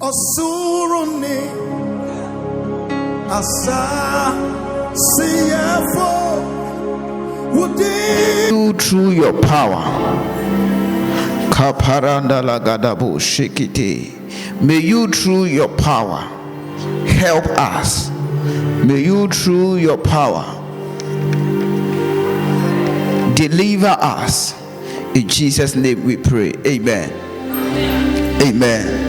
Osuruni asa siyafo wudi through your power. Kaparanda lagadabo shekite. May you through your power help us. May you through your power deliver us. In Jesus' name we pray. Amen. Amen.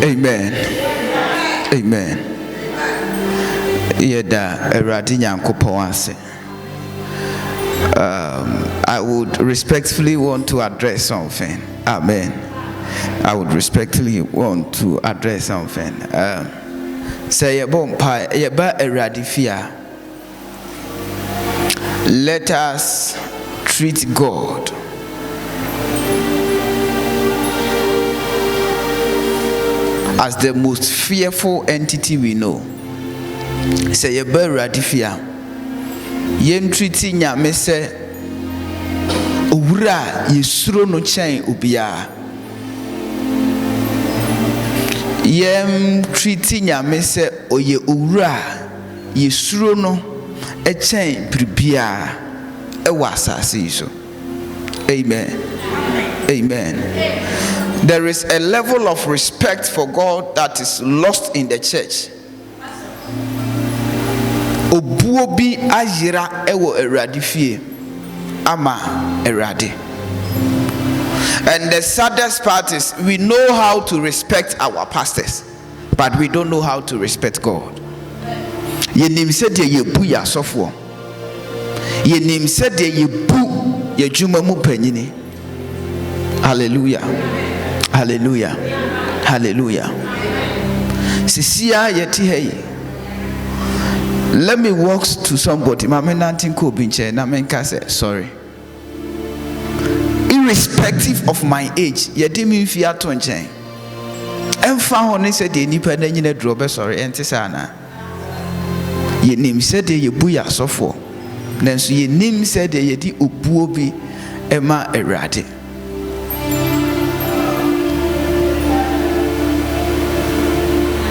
Amen. Amen. Yeda eradi nyankopon ase. I would respectfully want to address something. Amen. I would respectfully want to address something. Say yeba eradi fia. Let us treat God as the most fearful entity we know. Say yeba eradi fia. Yen treating nyame se owura yesuro no chen obia. Yen treating nyame se oye owura yesuro no chen pribia ewa asase so. Amen. Amen. There is a level of respect for God that is lost in the church. Obuobi ayira ewo erade fie ama erade. And the saddest part is we know how to respect our pastors, but we don't know how to respect God. Yenim se de yebu ya sofo. Yenim se de yebu ye dwuma mu panyini. Hallelujah. Hallelujah. Hallelujah. Sisia yeti hey. Let me walk to somebody. Mama nantin ko binche na menka say sorry. Irrespective of my age, yedi mi fi ato nchen. Emfa ho ne se de nipa na nyina dro be sorry ente sana. Ye nim se de yebu ya sofo. Nanso ye nim se de yedi obuo bi ema erade.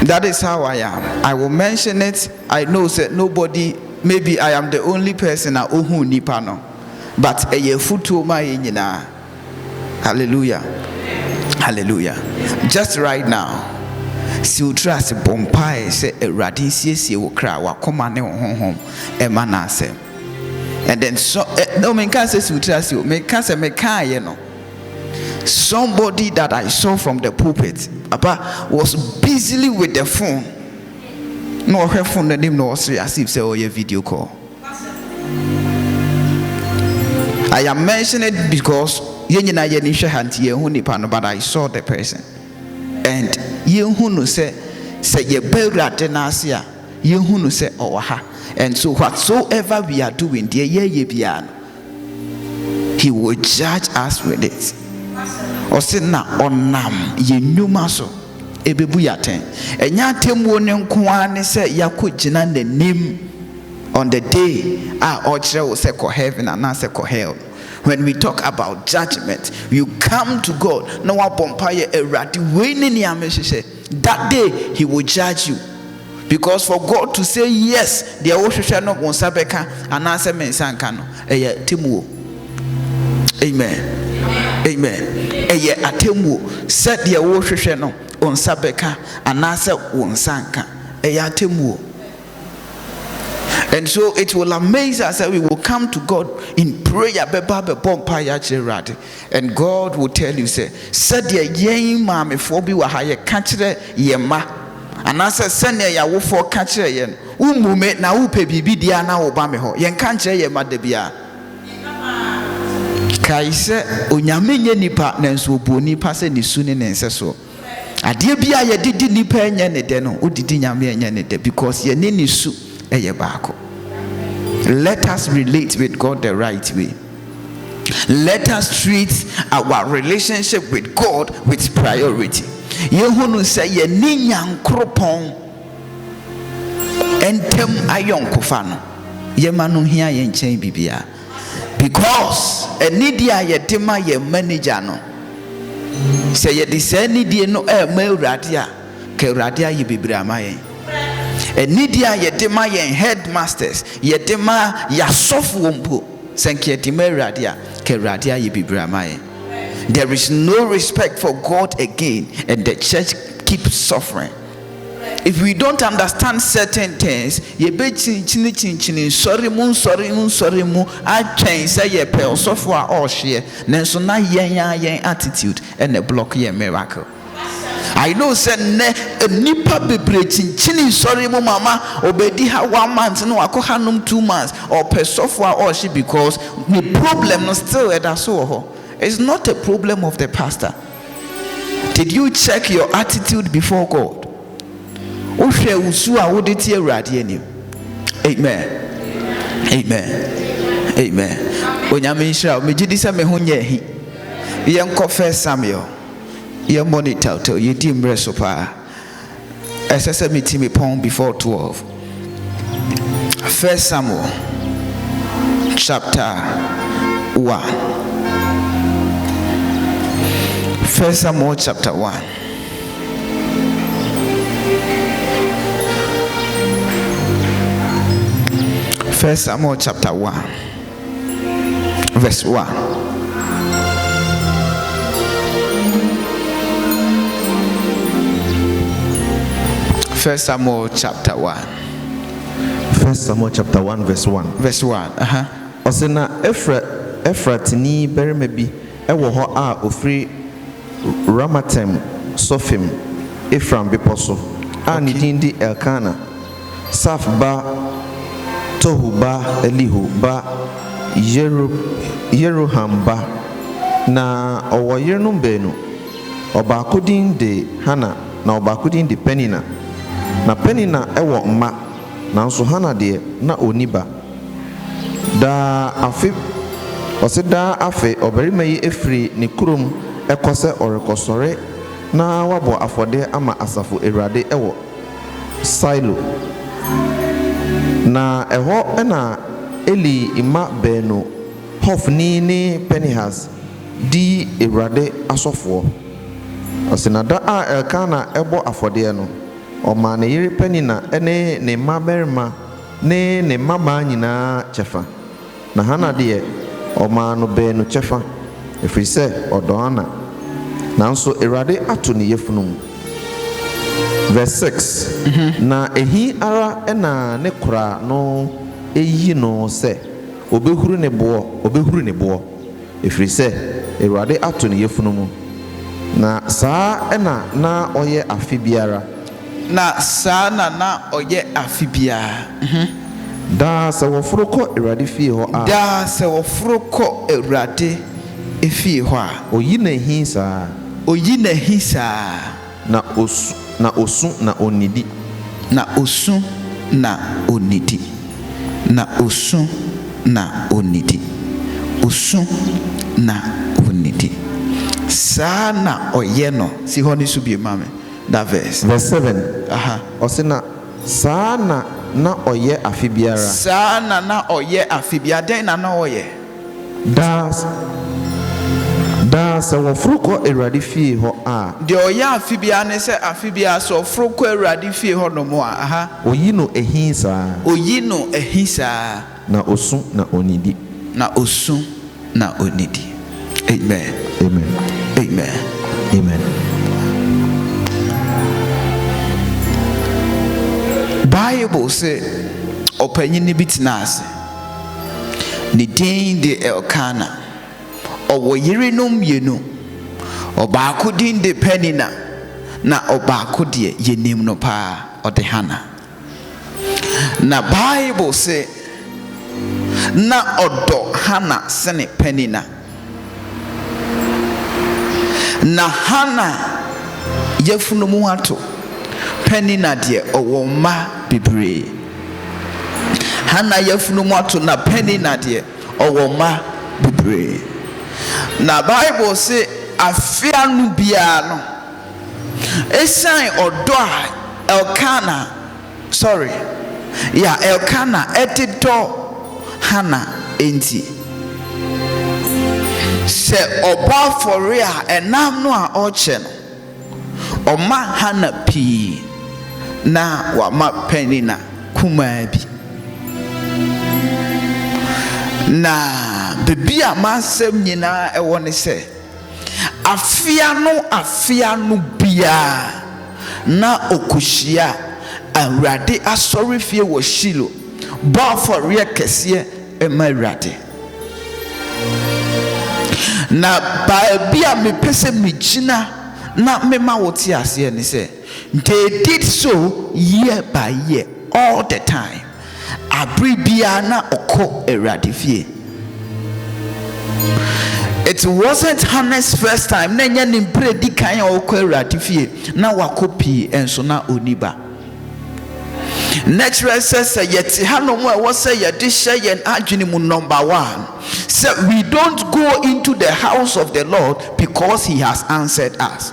That is how I am. I will mention it. I know that nobody, maybe I am the only person na ohu nipa no. But eye futu ma yenyina. Hallelujah. Hallelujah. Just right now, si utra se bompai se eradi siesie wo kra wa koma ne honhom e mana asem. And then so no me can say si utra se me can say me kan ye no. Somebody that I saw from the pulpit, Papa, was busily with the phone. No, her phone the name no as if say oh your video call. I am mentioning it because yenyina yenisha hanti ye hu nipa no, but I saw the person. And ye hu no say ye beurade na ase a ye hu no say owaha. And so whatsoever we are doing, dear ye bia, he will judge us with it. Osina onam ye nyuma so ebebu yaten enya temu ne nko ane se yakogina nanim on the day ochre wo se ko heaven and na se ko hell. When we talk about judgment, you come to God no wa bompa ye erade we ne ne amehye that day he will judge you. Because for God to say yes, the ohwehwe no wonsa beka anase mensanka no eye temu. Amen. Amen. Eye atemu said the ohwehwe no onsa beka anase wonsanka eye atemu. And so it will amaze us that we will come to God in prayer and God will tell you say said the yen mame fo bi wa ha ye ka kire ye ma anase sene ya wo fo ka kire ye umume na wo pe bibi dia na wo ba me ho ye ka kire ye ma da bia kaise onyame nye nipa nanso obu nipa se ni su ne nse so ade bia ye didi nipa enye ne de no odidi nyame enye ne de because ye ne ni su eye baako. Let us relate with God the right way. Let us treat our relationship with God with priority. Yehunu say ye ni nyankropon entem ayonkofano Yemanu here yen chain bibia. Because a nidia ye dema ye manager no. Say ye discerni die no me radia ke radia ye bibra maye. A nidia ye dema ye headmasters ye dema ya soft wumpo senke dema radia ke radia ye bibra maye. There is no respect for God again, and the church keeps suffering. If we don't understand certain things, ye be chin sorry mu I change say ye pe so for all share nenso na yen attitude and a block ye miracle. I know say nipa bebre chin sorry mu mama obedi ha 1 month no akoha num 2 months or pe so for all she because the problem no still at so. It's not a problem of the pastor. Did you check your attitude before God? Amen. Amen. Amen. Onyamisha mejidisa mehunye hi. Yenko First Samuel. Ye monitor to ye dim resopa. Esese mitimi pon before 12. First Samuel chapter 1. First Samuel chapter 1. First Samuel chapter 1 verse 1. First Samuel chapter 1. First Samuel chapter 1 verse 1. Verse 1. Osena Efratini beremebi ewo ho a ofri Ramatem Sofim Ephraim beposo a ni din di Elkana Saf ba Tohu ba Elihu ba Yeroham ba na owo yerenum benu obaako din de Hana na obaako din de Penina na Penina ewo mma nanso Hana de na oniba da afi osida afi obarima yi efri ne kurom ekose orekosore na wabo afode ama asafo Ewurade ewo Silo na eho na Eli ima beno Hofni ni Penihas di Ewurade asofo osinada a Elkana ebo afode no o ma ne yiri Penina ene ne maberima ne mama nyina chefa na Hana de o ma no beno chefa efrise odona nanso Ewurade ato ne yefunum. Verse 6. Na ehi ara ena ne kora no eyi no se obehuru ne bo efrise Ewurade ato ne yefunum na saa ena na oye afi biara da se woforo ko Ewurade fie ho a oyi na ehi saa na osu na onidi sa na oye no si ho ni su bi mame that verse 7 osina sa na oye afibiara den na oye da se wofruko Ewurade fie ho a de oye afibia ne se afibia so wofruko Ewurade fie ho no mo a oyi no ehi saa na osu na onidi Amen. Bible say opanyini bitnas ni din de Elkana owo yerenum yenu obaako din de Penina na obaako de yenim no pa ode Hana na Bible say na odo Hana sene Penina na Hana yefunumu ato Penina de owo ma bebre Hana yefunumu ato na Penina de owo ma bebre na Bible say afia nu bia no esan odo a Elkana Elkana editor Hannah enti se oba for a enam no a oche no oma Hannah pi na wama Penina kuma bi na bebi a masem nyina ewo ne se afia no bia na okushia Awurade asori fie wo Shilo ba for re kese ema Awurade na ba bia me pese me gina na me ma wote ase ne se they did so year by year all the time abribia na okọ Awurade fie. It wasn't Hannah's first time. Nenya nimpre di kan okọ Awurade fie na wakopi enso na oniba. Natural says yet hanom e wo say ye de hye yen adwene mu number 1. So we don't go into the house of the Lord because he has answered us.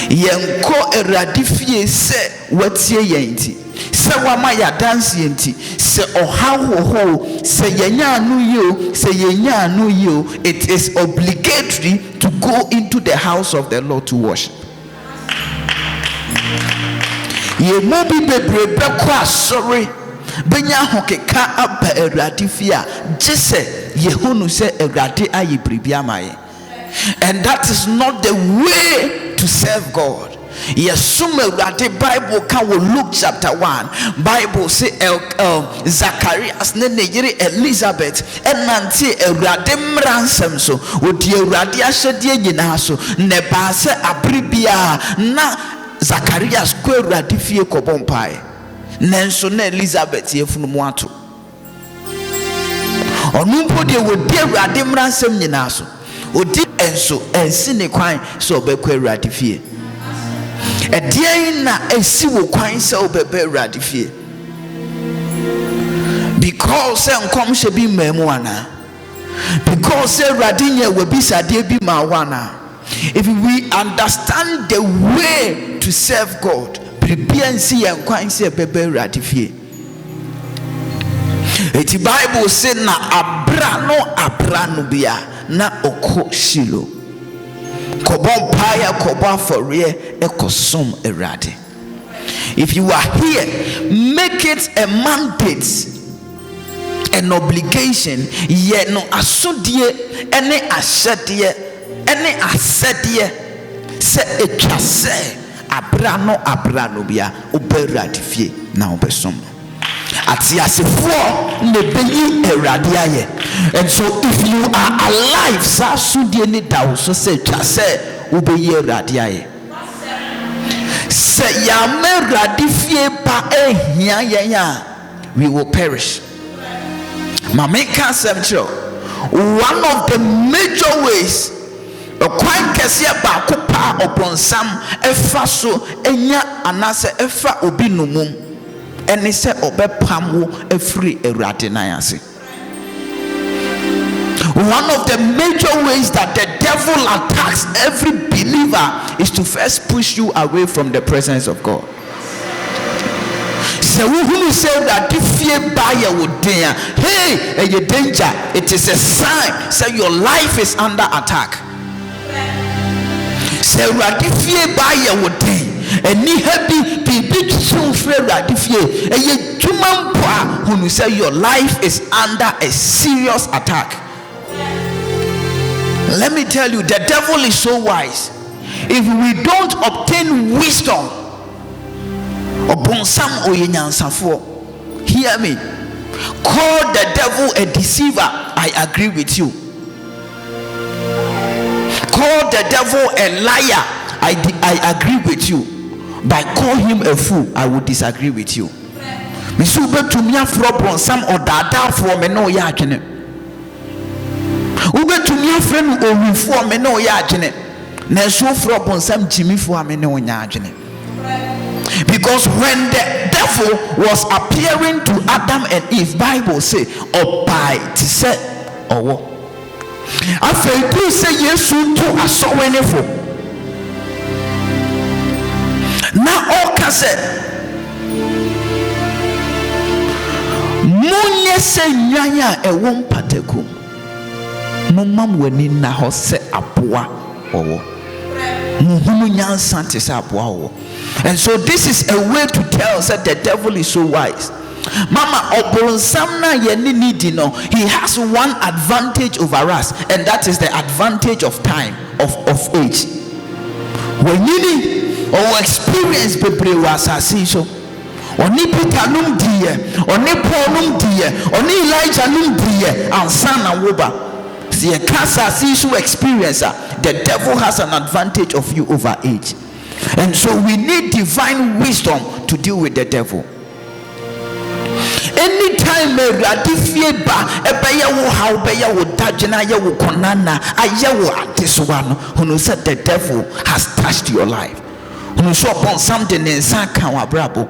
Yen ko Awurade fie se watie yen ti. Se wama ya dance yenti se ohawo se yenya anu yo se yenya anu yo, it is obligatory to go into the house of the Lord to worship. Ye mobi bebrebe kwa sorry benya hokeka aba Awurade fia jese yehunu se Awurade ayi bribi amaye. And that is not the way to serve God. Yesum Awurade Bible can we Luke chapter 1 Bible say Zacharias ne yere Elizabeth enante Awurade mransem so odi Awurade ahyede nyina so ne ba se abribia na Zacharias ko Awurade fie kobompai nenso na Elizabeth yefunu mu ato onumpo de wodi Awurade mransem nyina so odi enso ensi ne kwan so obekọ Awurade fie. Edian na esi wo kwan se obebe Awurade fie because enkom hye bi mamu ana because Awurade nye we bisade bi ma wana. If we understand the way to serve God, prepare nsi yen kwan se obebe Awurade fie. Eti Bible say na abrano bia na okọ Shilo kobon paya koba for re ekosom Awurade. If you are here, make it a mandate, an obligation. Ye no asodie ene ahyede ene asede se etwa se abrano bia Awurade fie na obesom. Atiasefo ne beyi Awurade aye. And so if you are alive sa sudie ni dawo so se twa se ubeyi Awurade aye. Se ya me Awurade fie pa ehia yen a we will perish. Mama can say one of the major ways okwan kese ba ko pa oponsam efa so enya anase efa obi numum eni se obepam wo afri Awurade nan ase. One of the major ways that the devil attacks every believer is to first push you away from the presence of God. So who say that if you buy your day, hey, you danger, it is a sign. So your life is under attack. So if you buy your day, and ni happy be so fair if you who say your life is under a serious attack. Let me tell you, the devil is so wise. If we don't obtain wisdom, hear me, call the devil a deceiver, I agree with you. Call the devil a liar, I agree with you. But call him a fool, I would disagree with you. Misube to me from some or dada for me no yajene. Ube to me friend or for me no yajene. Neso from some Jimmy for me no yajene. Because when the devil was appearing to Adam and Eve, Bible say, or by to say, or I feel to say yes to a so wonderful. Now all can say Munye se nyanya ewo mpatakum. Mumam wani na ho se aboa owo. Muhunu nyansa te se aboa owo. And so this is a way to tell us that the devil is so wise. Mama obonsam na ye ni need no, he has one advantage over us, and that is the advantage of time, of age. When you need or experience bebre wasasi so oni Peter num die, oni Paul num die, oni Elijah num die, ansa na woba. The cancer so experience, the devil has an advantage of you over age. And so we need divine wisdom to deal with the devil. Anytime radifie ba ebeye wo how beye wo dagena ye wo konana aye wo adesoa no hono said the devil has touched your life. Hono so upon something nsa kan wa brabo.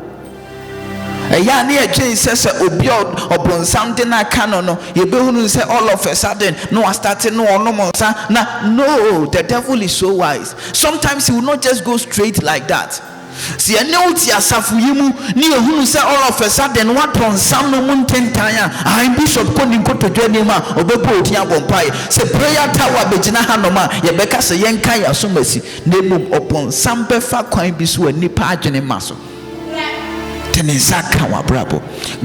Eya na eje says obi upon something na kan no ye be hono say all of a sudden no one starting no onomonsa na no, the devil is so wise. Sometimes he will not just go straight like that. See, I know it's Yasafu Yimu, near who say all of a sudden what on some no moon 10 tire. I'm Bishop Koninko to Jenima, or Bebo Tiabompai. Say prayer tower, Bejina Hanoma, Yabeka say Yankaya Sumesi, name upon some befa coin bisu and nipa genemaso. Tenizaka wa brabo.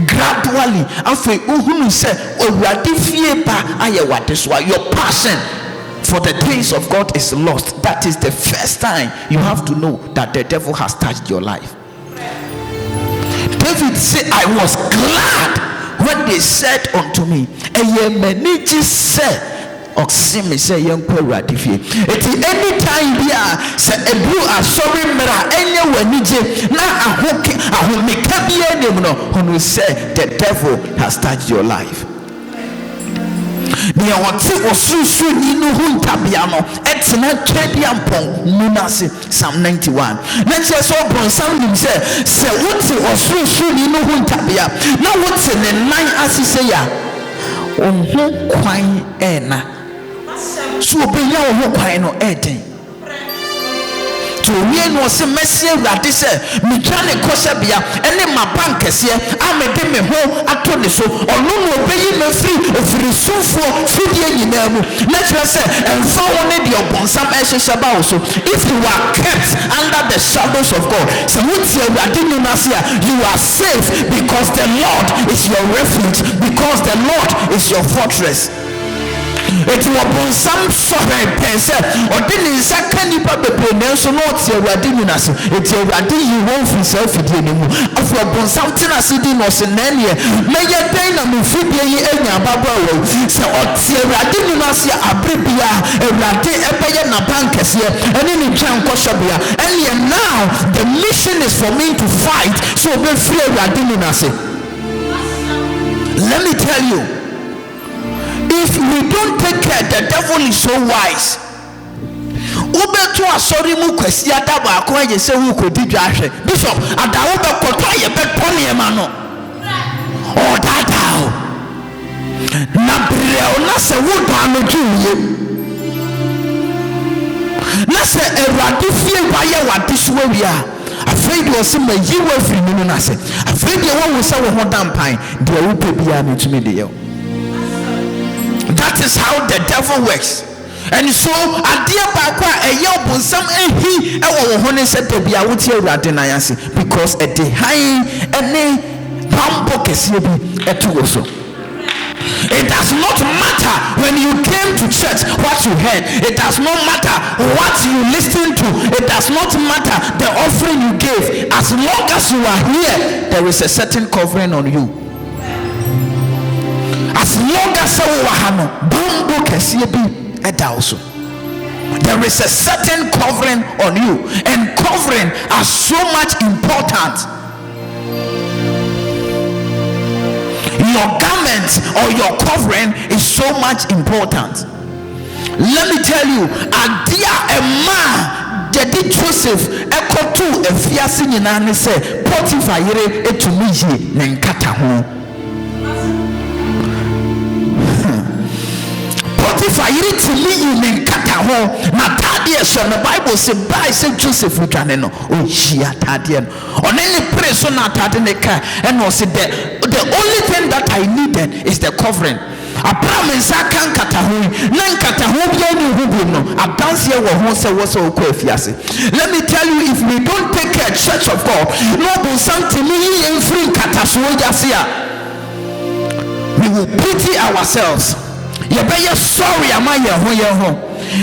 Gradually, after Uhunu said, O Radifiepa, Ayawa, this why your passion for the things of God is lost. That is the first time you have to know that the devil has touched your life. David said, I was glad when they said unto me, Eyemeniji said, Oximi say yonkwe radifie. Anytime here say ebu asori mera enye wanije na ahomeka bia nem no who say the devil has touched your life. Near what was so no huntabiano, excellent Chediampon, Munasi, Psalm 91. Let's just open something say, what's it was so no huntabia. Now what's in the line as he say, on who quine ena. So be your quine eating. To me was a messy radise, Michane Kosabia, and then my bankers here. I made them a home at Tony so, or no pay me free of the so for 50 in them. Let's say, and found your bonsam ashes about so. If you are kept under the shadows of God, so what's your radinasia? You are safe because the Lord is your refuge, because the Lord is your fortress. It was some sort of person or didn't second so not your radinus. It's your radin you won't feel self anymore. Of your bon something as it was in any may your pain and food any babo. So your radinus abribia a radin a payan bankers here and in Chankoshabia. And now the mission is for me to fight so be free radinus. Let me tell you. If we don't take care, the devil is so wise. Ubetu asori mu kwesi adabo akwaje se hu kodi dwahwe. Bishop adawo be koto ye be toni e ma no. O dada o. Na breo na se wo do anojuye. Na se Ewrade fie waye wade so awia. Afraid was some yiwa free no na se. Afraid ye wo se wo ho dampan de wo pe bia me tumi de ye. That is how the devil works. And so adia bakwa eyo bonsam ehi ewo ho ne set bia wuti Ewrade na yase because e de high ene pampo kese bi eto so. It does not matter when you came to church what you heard. It does not matter what you listened to. It does not matter the offering you gave. As long as you are here, there is a certain covering on you. As long as there is a certain covering on you, and covering are so much important. Your garment or your covering is so much important. Let me tell you, Adia Emma Dedi Joseph Ekotu Efiasi nyina ne se Potiphar yere etumi yi ne nkata ho. Potiphar yere tumi yi ne nkata ho. Na tade so the Bible say by say Joseph utwane no o hia tade no. Onene pray so na tade ne ka and o se the only thing that I needed is the covering. Abraham kan kataho na nkataho bia ni hubu no adanse wo ho se wo so ko afiase. Let me tell you, if we don't take care church of God, no be something me in free kataso jase a, we will pity ourselves. You be sorry am I ye ho.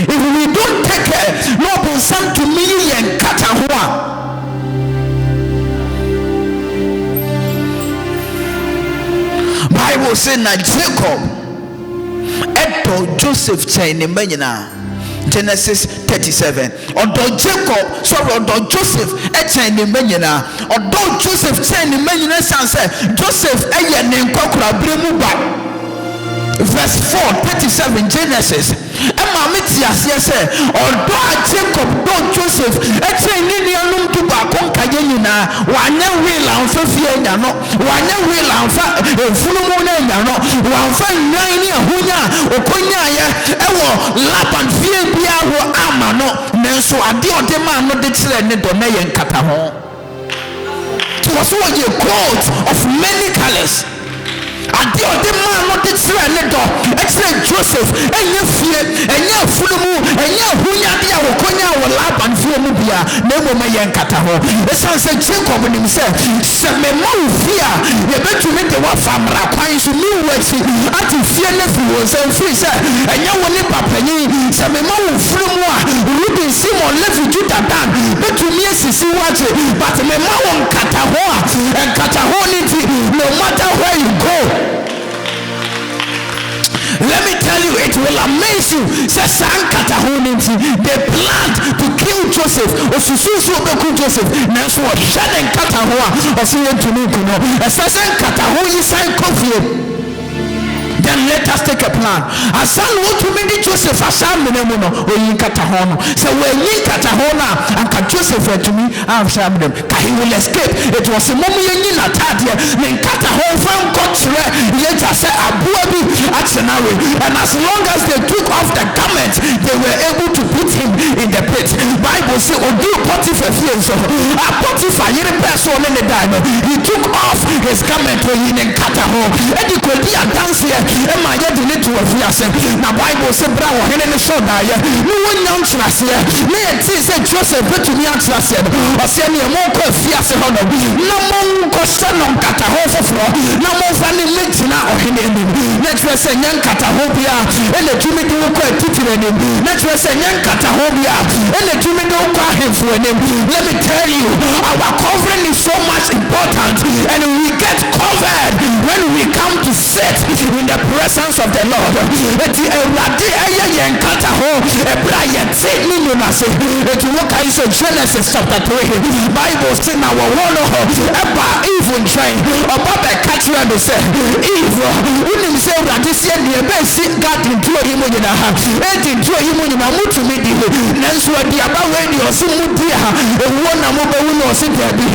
If we don't take care, no be something me in kataho a. Bible say na Jacob eto Joseph chain manyina. Genesis 37. Odo Jacob, sorry, odo Joseph chain manyina. Odo Joseph chain manyina sanse Joseph eye ne nkokura bremu ba. Verse 4:37 Genesis. Emma meti ase se odo Jacob do Joseph chain ni anum tu ba konka nyina wanya will anfa fie nya no wanya will anfa efulumu na nya no wanfa nwan ni ahonya okonya ye ewo Laban fie bia ho ama no nenso ade ode ma no de kire ne do na ye nkata ho. It was a coat of many colors. Ade ode ma no de kire ne do ekire Joseph enye fie enye fulumu enye ahonya de okonya wo Laban fie mu bia na mo ma ye nkata ho. Esanse Jacob nim se me ma fie a ye betumi de wa famra kwan so ni wati ati fie na fi wo se free se enye wo ni papanyi se me ma fulumu a Ruben Simon Levi Judah Dan betumi esisi wache but me ma wo nkata ho a nkata ho ni ti no matter where you go. Let me tell you, it will amaze you. They planned to kill Joseph. Osususu obeku Joseph. Nanso shade nkataho a osi yentumi kuno. Esase nkataho yi sign coffee. Then let us take a plan. Asan want to meet Joseph asan menemuno o yin kataho no. So when yin kataho na anka Joseph to me asan them. He will escape. It was a moment yin atade ne kataho fan kotre yeta say abuabi atsenawe. And as long as they took off the garment, they were able to put him in the pit. Bible say odu Potiphar fie so. Potiphar yire person in the dime. He took off his garment when yin kataho. And he could be a dancer. Emma ye di to afiase na Bible say bra wo hene ne so da ye no wonyam trase na ye ti say Joseph betumi atrase o se ne mo ko afiase ho no na mo ko se no kata ho foforo na mo fa ne metina o hene ni na trase nyan kata ho bia ele tumi de ko atitire ni na trase nyan kata ho bia ele tumi de ko ahemfo ni. Let me tell you, our covering is so much important, and we get covered when we come to sit in the presence of the Lord. Eti erade eye yen kata ho ebra yete ni nunase. Eti woka iso Genesis chapter 3. Bible say na wo no ho eba even train oba be catcher be say Eve unim say erade sie de be si garden to him nyina ha eti to him nyina mutumi di nanso adi aba we di osi mudi ha ewo na mo be wu no osi de bi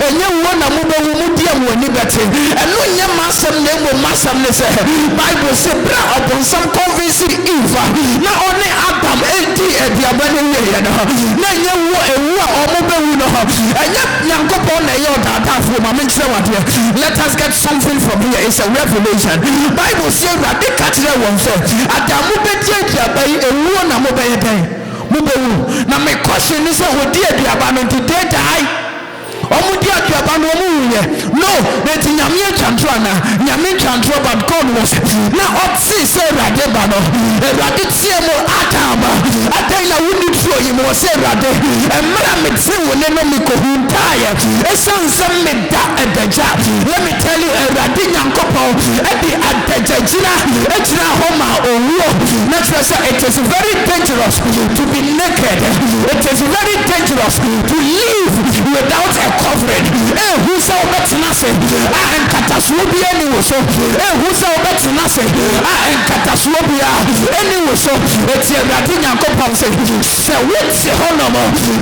enye wo na mo be wu mudi am woni bete eno nya masam na mo masam ne say Bible say bra upon some convincing Eve na only Adam enti ediabane ye na na nye wo ewu a omo be wu no enye nyankopon na ye odada fu ma me kire wade. Let us get something from here. It's a revelation. Bible say that they catch there one say Adam be die ediabai ewu na mo be ye den mo be wu na me question is wo die ediabane to die omudi akaba no omuye no let nyame chantrana nyame chantro but God was na opsi say rade ba no rade tie mo ataba atena wudi tro yi mo say rade emra me tse woni no mi ko huntaye esansa me da edaja. Let me tell you, rade nyankopo edi adajajina ejina homa owo na trust. It is very dangerous to be naked. It is very dangerous to live without a covering. Who saw betinase and catastrophe anyway so who saw betinase and catastrophe anyway so it's a radinya company say what's the honor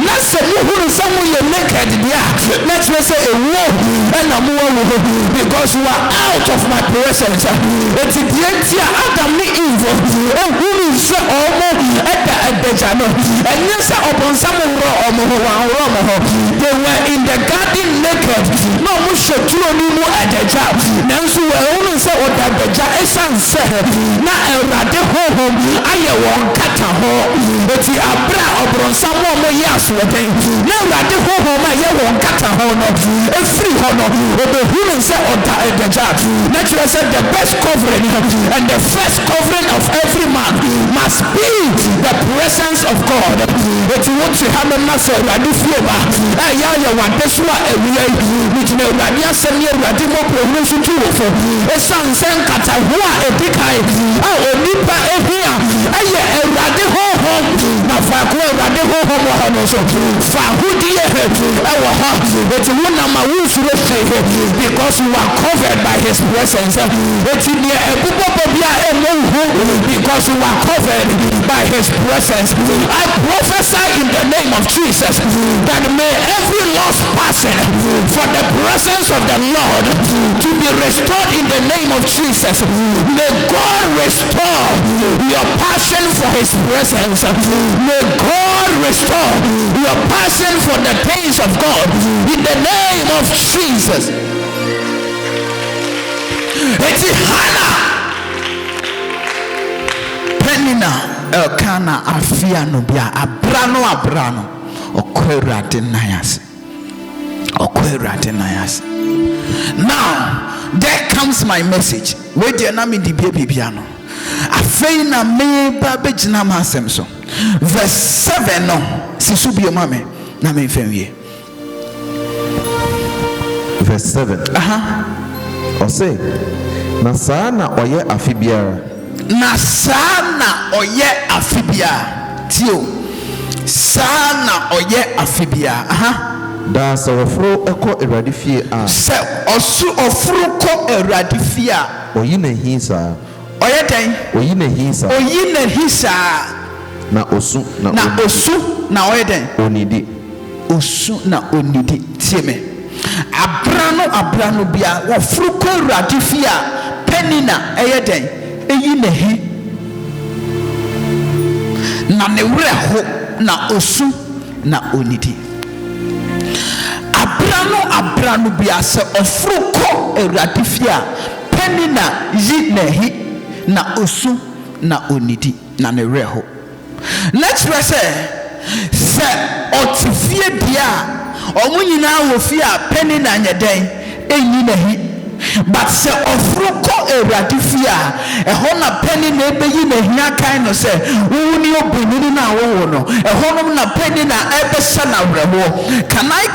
na say who some you naked there. Let's say a war and a war because you are out of my presence. It's the Adam ni evil who is almost at the no enye se obonsam woro omo ho they were in the garden naked no mo hweturo ni mu adagya nanso we se odadagya esanse na Awurade honhom aye won kata ho eti abra obronsam mo yaso den na Awurade honhom aye won kata ho no efri ho no obehunu se odadagya na kire se the best covering and the first covering of every man must be the presence of God. Eti wo ti ha me na se Awurade fie ba ya wade so a ewie which na Awurade asem ye Awurade mo prohunu so tu wo fo esansen kata ho a edikai a onipa ehia aye Awurade ho na fa ko Awurade ho mo no so fa hudie ewo ha eti wo na ma wo suro fe because you are covered by his presence. Eti ne ebubo bia emo ho because you are covered by his presence. I prophesy in the name of Jesus that may every lost person for the presence of the Lord to be restored in the name of Jesus. May God restore your passion for his presence. May God restore your passion for the things of God in the name of Jesus. Eti Hannah Penina Elkanah afia no bia abrano okwurade nayas. Now there comes my message. We dey na me di bia no afei na me ba begina masem so verse 7 no sisu bio mame na me fenwie verse 7 ose na saa na oye afibiara tio saa na oye afibia da se ofro eko Awurade fie a se osu ofro ko Awurade fie a oyi na hisa oye den oyi na hisa na osu na oye den onidi osu na onidi tie me abrano bia ofro ko Awurade fie a Penina eye den eyi na hi na ne wure ho na osu na onidi abrano bia se ofruko Awurade fie a Penina yi na hi na osu na onidi na ne wure ho. Let's say otifie dia omu nyina wo fie a Penina nyeden enyi na hi but se ofruko Awurade fie a eho na Penina ebeyi na hia kan no se wo ni obunini na wo no eho no na Penina ebesa na wreho. Can I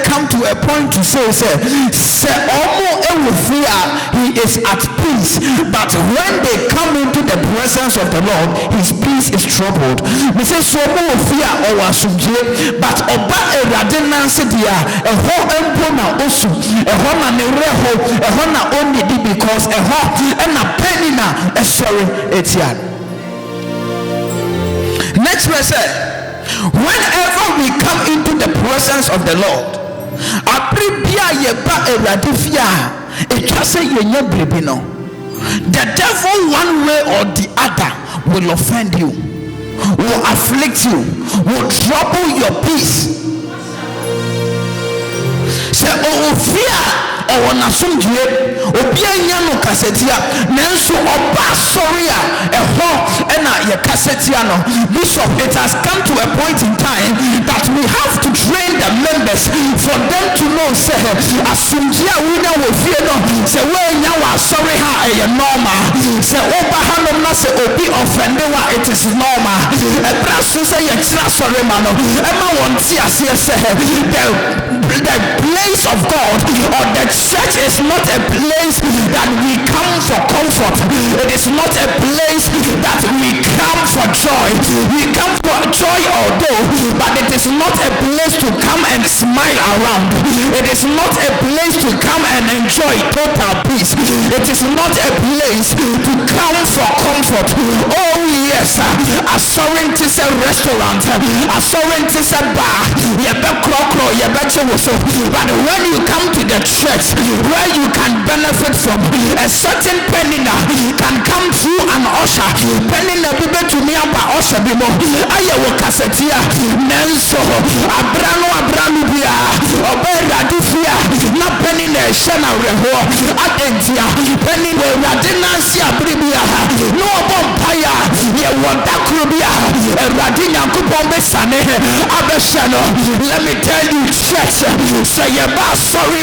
come to a point to say se omo ewo fie a he is at peace, but when they come into the presence of the Lord his peace is troubled. Me say so omo fie a o wasumje but oba Awurade nanse dia eho empo na osu eho na ne wreho eho na onidi because eho na Penina sorry etian. Next verse, whenever we come into the presence of the Lord apribia yeba Awurade fie a etwa se yenya brebi no the devil one way or the other will offend you, will afflict you, will trouble your peace. Say oh fear wana sumdue obia nya no kasetia nanso oba sorry a eho na ye kasetia no. Bishop, it has come to a point in time that we have to train the members for them to know say asumdue we na wo fie no say we nya wa sorry ha e normal say oba ha no na say obi offend wa it is normal e bra so say ye tira sorry man no e ma won ti ase say the place of God or the church is not a place that we come for comfort. It is not a place that we come for joy. We come for joy although, but it is not a place to come and smile around. It is not a place to come and enjoy total peace. It is not a place to come for comfort. Oh yes, a sovereignty is a restaurant, a sovereignty is a bar. But when you come to the church where you can benefit from, a certain Penina can come through an osha penny na bibe to me aba osha bi mo aye wo kasetia nenso abranu bia oberade fia na penny na shena reho adentia penny we radinansi abribia no obompaya ye wonda krobia erade nyankopon besane abeshano. Let me tell you, church, say ye ba sorry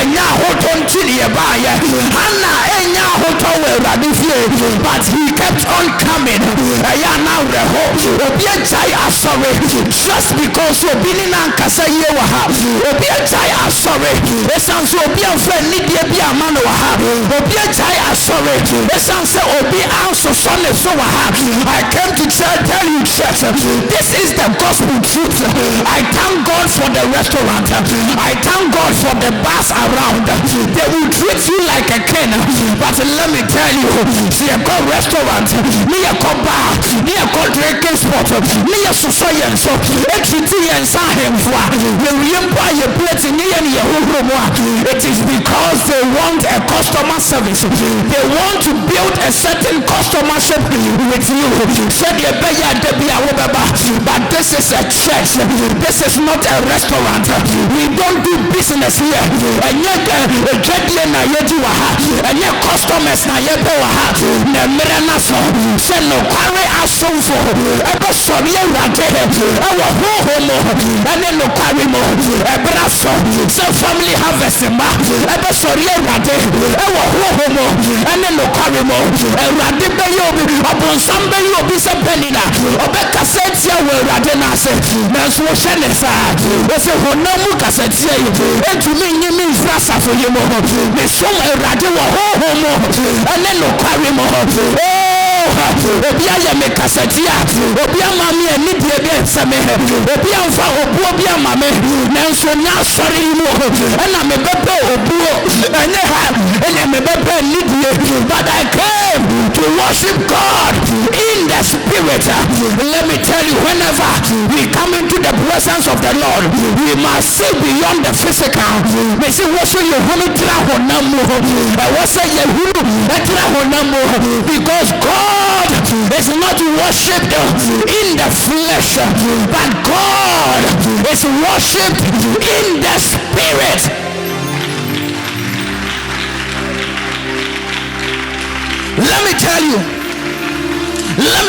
enya hoton chili ye ba ye Hana enya hoton we radifie, but he kept on coming. Aya now reho obi ejai asore just because obi ni na nkasa ye wa ha obi ejai asore esanso obi anfa ni die bi amano wa ha obi ejai asore esanso obi anso so ne so wa ha. I came to tell you, church, this is the gospel truth. I thank God for the restaurant. I thank God for the bars around. They will treat you like a king, but let me tell you, see a good restaurant, me a good bar, me a good drinking spot, me a society, so and Sahem for it is because they want a customer service. They want to build a certain customership with you. But this is a church. This is not a restaurant. We don't do business here. And yet customers na yebewa na merana so se no kware asomfo ebe sori awrade awo hohomo ene no kware mo ebra so se family harvest ma ebe sori awrade awo hohomo ene no kware mo awrade be yobi obonsam be yobi se penina obeka setia wo awrade na se na so hye ne sa we se honamu kasetia yi etumi nyimi frasa fo yemo me so awrade wo hohomo ene no kware mo obi aye me kasetia obi amame ani die bi enseme obi amfa obuo bi amame nanso nya sori mu ena me bebe obuo enye ha enye me bebe ni die. But I came to worship God in the spirit. Let me tell you, whenever we come into the presence of the Lord, we must see beyond the physical. We see what you want to honamu what say you honamu, because God is not worshipped in the flesh, but God is worshipped in the spirit. Let me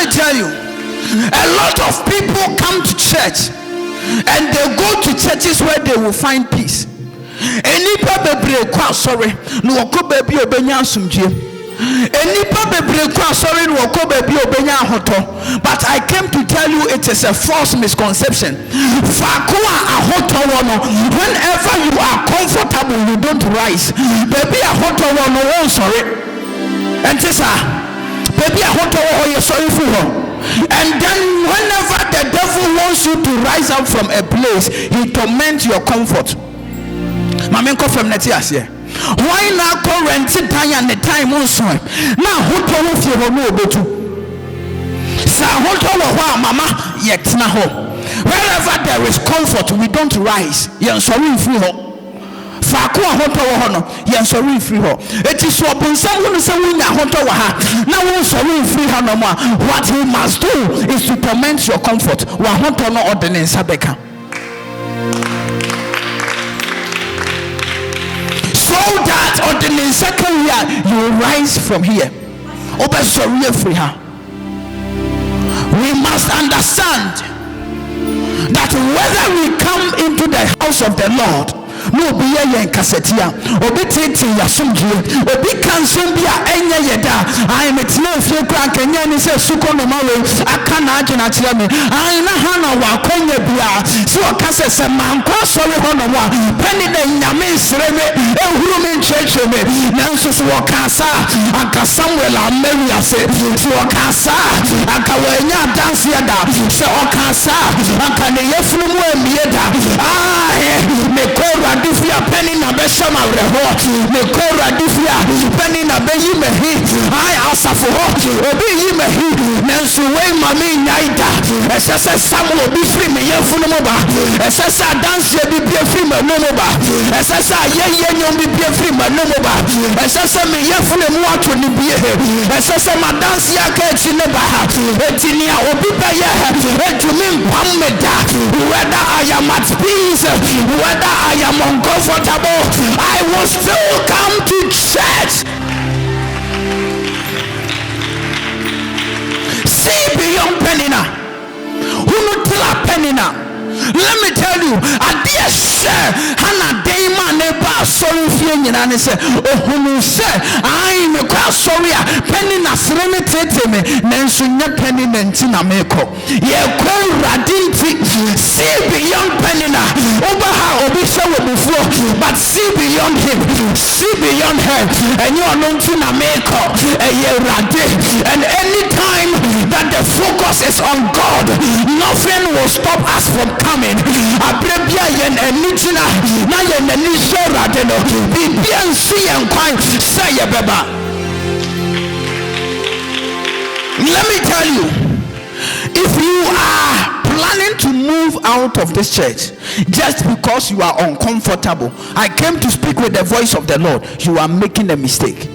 tell you, a lot of people come to church and they go to churches where they will find peace. Enipa bebre kwa sorry no wako baby obenya asumdie. Enipa bebre kwa sorry no wako baby obenya ahoto. But I came to tell you it is a false misconception. Fakua ahoto wono, whenever you are comfortable you don't rise. Baby ahoto wono won sorry. And this baby ahoto wo you sorry for her. And then whenever the devil wants you to rise up from a place, he torments your comfort. Mamenko from Netias here. Why not current time the time on so? Now hoto wo fie ho no obetu. Sa hoto wo mama yet na ho. Wherever there is comfort, we don't rise. Yen sorry free ho. Faku ahoto wo ho no yen sorry free ho. Eti so obonsam wo no se wo nya ahoto wo ha. Na wo sorry free ho no mo. What he must do is to torment your comfort. Wo ahoto no ordinance abeka. So that on the second year you will rise from here. We must understand that whether we come into the house of the Lord, no be yen kasetia obi tete yasumdie obi kansom bia enye yeda I metina fie kra kanya ni se suko no mawe aka na agina kire me I na hana wa kwanya bia se o kase se mankwa sori ho no wa pani na nyame nsere me ehuru me ncheche me nanso se o kasa aka Samuel Ameria se o kasa aka wanya dance yada se o kasa aka ne yefunu mu emieda me ko radifia penny na beshama reho me ko radifia penny na be yimehi I asafo obi yimehi nanso we mami nyaida esese samuel obi free me yefunu mo ba esese dance bi bia free me no mo ba esese yeye nyom bi bia free me no mo ba esese me yefunu mu ato ni bia esese ma dance ya ka chi ne ba etini a obi ba ye etumi mpam me da whether I am at peace, whether I am uncomfortable, I will still come to church. See beyond Penina. Who not tell a Penina? Let me tell you, I dear sir, Hannah Dayman neighbor sorry fear and say, oh who said I am a cross sorry penny na serenity me nensunya penny nentina meko ye ko radinti see beyond penny na over her obi show before but see beyond him, see beyond her and you are nentina meko ye radi and anytime that the focus is on God, nothing will stop us from coming. Abrebia yen enitina na yen enisho radeno bibia nsi yen kwan say beba. Let me tell you, if you are planning to move out of this church just because you are uncomfortable, I came to speak with the voice of the Lord, you are making a mistake.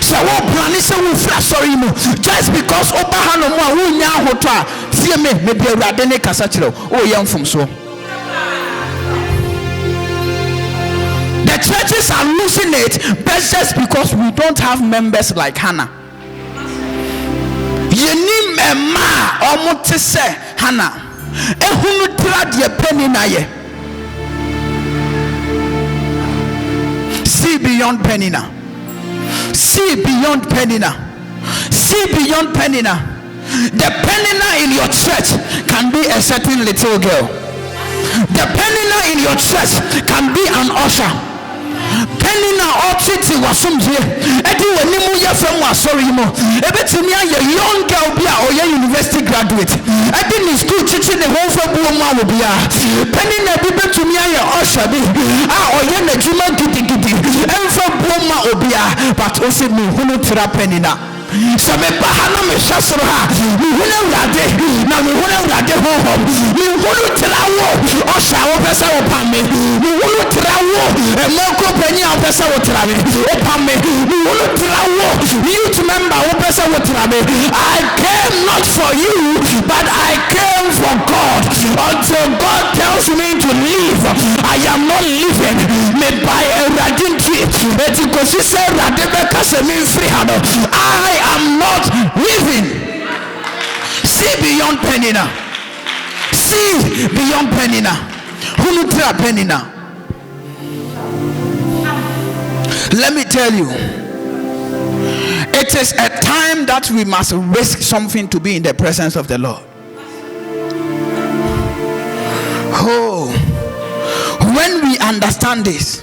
So what plan is sorry no just because Obahano mo who nya hoto see me maybe awurade ne kasa kire o yam from so. The churches are losing it but just because we don't have members like Hannah. Yenim ema omote se Hannah ehunu tra de penny na ye. See beyond Penina. See beyond Penina. See beyond Penina. The Penina in your church can be a certain little girl. The Penina in your church can be an usher. Penina otiti wasumje edi wanimu ya from wasori mo ebetimi ya young girl bia oya university graduate edi ni school chichi ne ho fa buo mu awobia Penina bi betumi ya usher bi oya na juma gidigidi enfa buo mu obia but o se mi hunu tira Penina so me bahana me shasro ha mi hunu urade na mi hunu urade ho mi hunu tira wo usher wo pesa wo pam mi hunu tira wo emoko penny o pesa wo tira me o pam me mi hunu tira wo youth member o pesa wo tira me. I came not for you but I came for God. Until God tells me to leave, I am not leaving. Me by a radinti because he said radebeka se me free hand. I am not leaving. See beyond Penina. See beyond Penina. Who tira Penina? Let me tell you, it is a time that we must risk something to be in the presence of the Lord. Oh, when we understand this,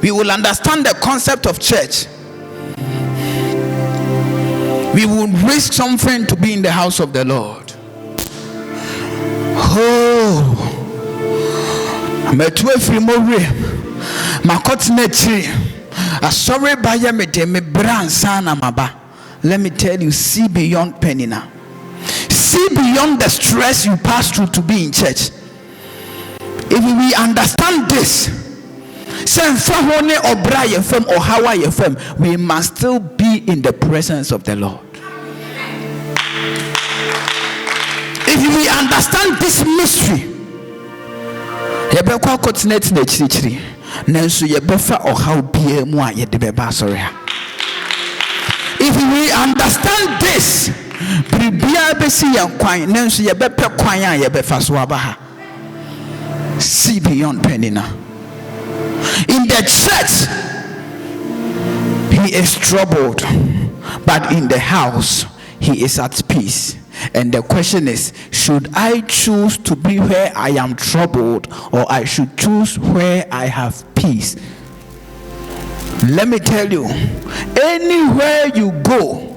we will understand the concept of church. We will risk something to be in the house of the Lord. Oh, metwe frimore makotnechi asore baye mede me bransa na maba. Let me tell you, see beyond Penina. See beyond the stress you pass through to be in church. If we understand this, we must still be in the presence of the Lord. If we understand this mystery, if we understand this, see beyond Penina. In the church, he is troubled, but in the house, he is at peace. And the question is, should I choose to be where I am troubled, or I should choose where I have peace? Let me tell you, anywhere you go,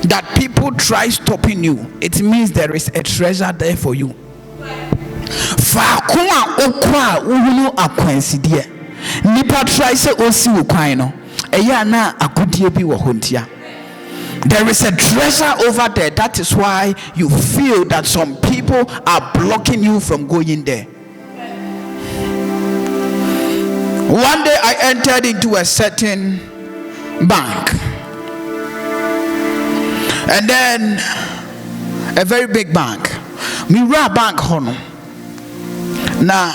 that people try stopping you, it means there is a treasure there for you. Faako a okwa uhunu akwansidie nipa try say osi ukwan no eya na akodie bi wo hontia. There is a treasure over there. That is why you feel that some people are blocking you from going there. One day I entered into a certain bank, and then a very big bank. Mira bank hono. Now,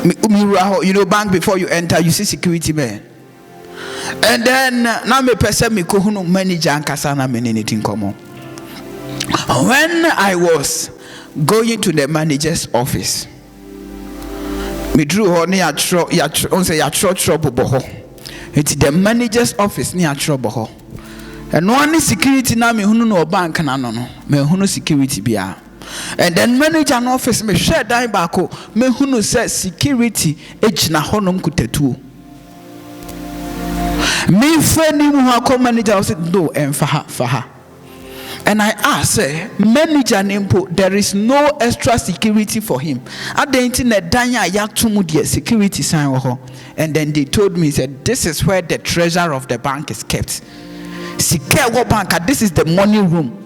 you know, bank before you enter, you see security man. And then now me person me kohunu manager and kasana me anything common. When I was going to the manager's office, me drew ho ne on say ya trouble boho. It's the manager's office near trouble ho. And one security na me hunu no bank na no me hunu security bia. And then manager and office me share die bako me hunu say security ejina honom kutetu. Me friend who manager said no and faha. And I asked, manager Nimpo, there is no extra security for him. At the internet, security sign. And then they told me, said, this is where the treasure of the bank is kept. Secure bank, this is the money room.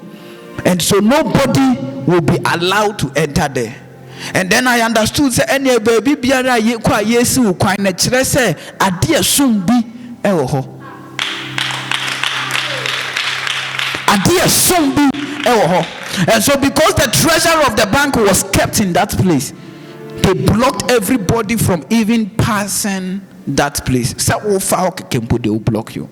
And so nobody will be allowed to enter there. And then I understood, say, any baby biara ye kwa yesu kwa na kire say ade som bi ewo ho. Ade som bi ewo ho. And so because the treasure of the bank was kept in that place, they blocked everybody from even passing that place. So they will block you.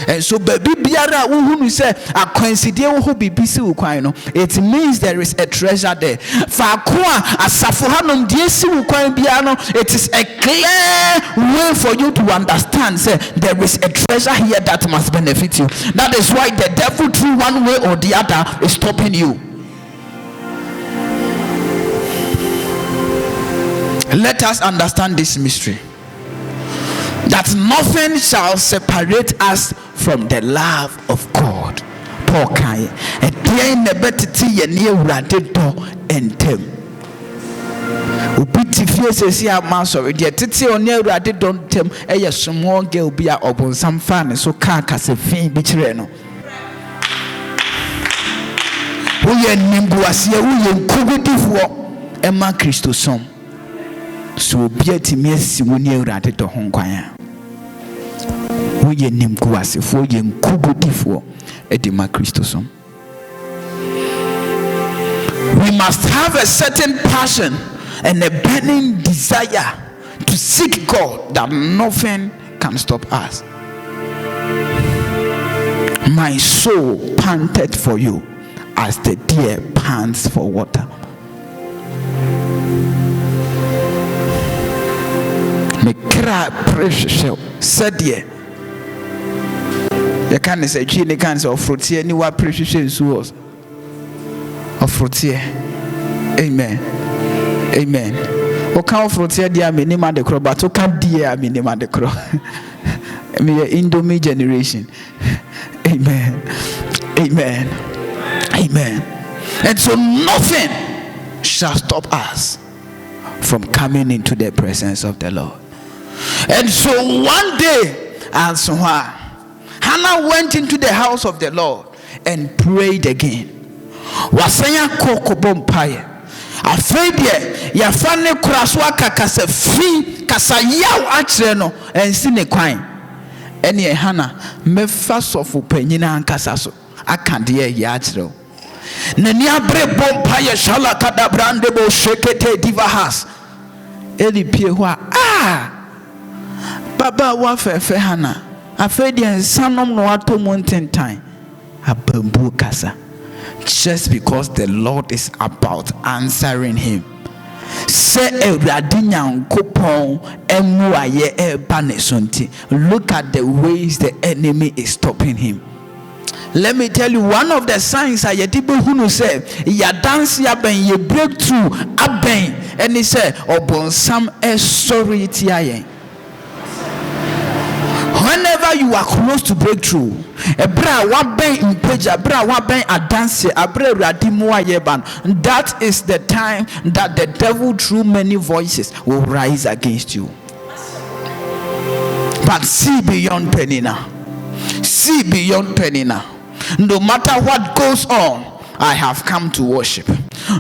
And so baby biara uhunu say akwansidie wo ho bibisi ukwan no, it means there is a treasure there. Fa ko asafo hanom die si ukwan bia no, it is a clear way for you to understand say there is a treasure here that must benefit you. That is why the devil through one way or the other is stopping you. Let us understand this mystery, that nothing shall separate us from the love of God. Paul Kai, a day nebetiti ye near radido entem. Upiti says here, Master, yet titi on near radido entem, a small girl be a obon some fan, so carcass a fin bitreno. We are Nimbuasia, we are Kubitif, Emma Christosom. So be a timid near radido honquire. We nimkuase for ye nkubutifo edema Christosom. We must have a certain passion and a burning desire to seek God that nothing can stop us. My soul panted for you as the deer pants for water. Me cry precious said ye. You can't say Chini can't say of fruitier ni wa precious was of fruitier. Amen. Amen. O can fruitier dia minima de cro, but o can dia minima de cro. Me Indomie generation. Amen. Amen. Amen. And so nothing shall stop us from coming into the presence of the Lord. And so one day, and so Hannah went into the house of the Lord and prayed again. Wasanya koko bompaye. Afraid ya fane kuraswa kakase fi kasayaw achre no ensi ne kwan. Ene Hannah mefa sofu panyina ankasa so akade ya achre. Nani abre bompaye shala kada brande bo shekete divahas. Eli pie ho Baba wa fefe Hannah. Afraid and sanom no ato mountain time. A bamboo kasa. Just because the Lord is about answering him. Say Radinya Kopon Emuaye Banesonti. Look at the ways the enemy is stopping him. Let me tell you, one of the signs I yetibo hunu say ya dance ya ben ye breakthrough aben, and he said obon sam sorry tiaye. Whenever whenever you are close to breakthrough, that is the time that the devil through many voices will rise against you. But see beyond Penina. See beyond Penina. No matter what goes on, I have come to worship.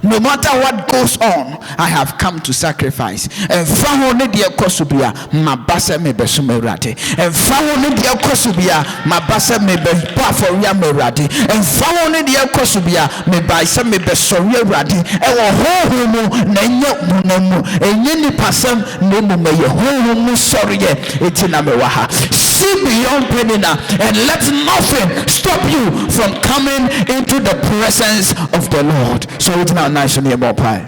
No matter what goes on, I have come to sacrifice. And found the Kosubia, my bassa may be sumerati. And found the Kosubia, my bassa may be Paforia merati. And found the Kosubia, may buy some may be Soria rati. And a whole Nanya Munemu, and Yeni Passam, Nemu may your whole sorry, Etinamewaha. See beyond Penina, and let nothing stop you from coming into the presence of the Lord. So it's now nice and near more pie.